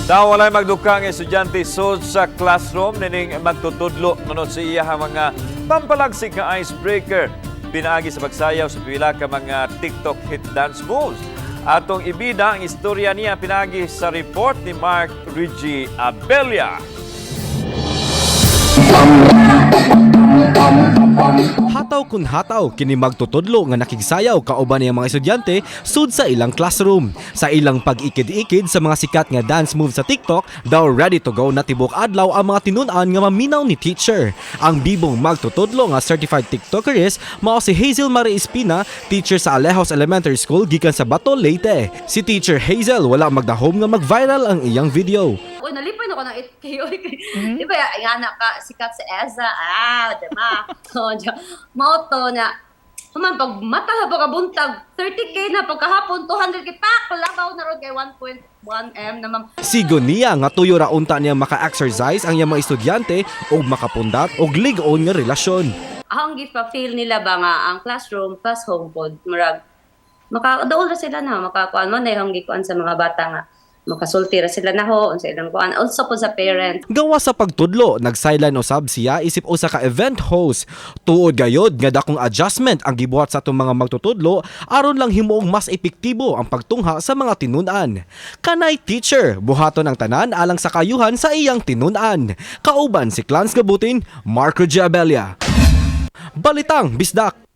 Daw walay magduka nga estudyante sud sa classroom nining magtutudlo ngunod sa iya mga pampalagsik nga icebreaker pinaagi sa pagsayaw sa pila ka mga TikTok hit dance moves. Atong ibida ang istorya niya pinaagi sa report ni Mark Reggie Abella. Hataw kun hataw kini magtutudlo nga nakigsayaw kauban niya mga estudyante sud sa ilang classroom. Sa ilang pag-ikid-ikid sa mga sikat nga dance moves sa TikTok, daw ready to go na tibok adlaw ang mga tinun-an nga maminaw ni teacher. Ang bibong magtutudlo nga certified TikTokeris mao si Hazel Marie Espina, teacher sa Alejos Elementary School gikan sa Bato, Leyte. Si Teacher Hazel wala magdahom nga mag-viral ang iyang video. Uy, nalipay na ko ng 8K. Di ba, yan ka, sikat si Eza. Diba? Mauto na, human, pag mata na pagkabuntag, 30K na pagkahapon, 200K, pak, labaw na ron kay 1.1M naman. Sigon niya nga tuyo ra unta niya maka-exercise ang iyang mga estudyante og makapundat og lig-on nga relasyon. Ang gift pa feel nila ba nga ang classroom plus home pod, murag, makadaol ra sila na, makakuan mo na yung gikuan sa mga bata nga. Makasulti ra sila na ho, sa ilang kuan. Also po sa parents. Gawa sa pagtudlo, nag-sideline usab siya isip usa ka event host. Tuod gayod nga dakong adjustment ang gibuhat sa atong mga magtutudlo aron lang himuong mas epektibo ang pagtungha sa mga tinun-an. Kanay teacher, buhaton ang tanan alang sa kayuhan sa iyang tinun-an. Kauban si Clans Gabutin, Marco Giabella. Balitang Bisdak.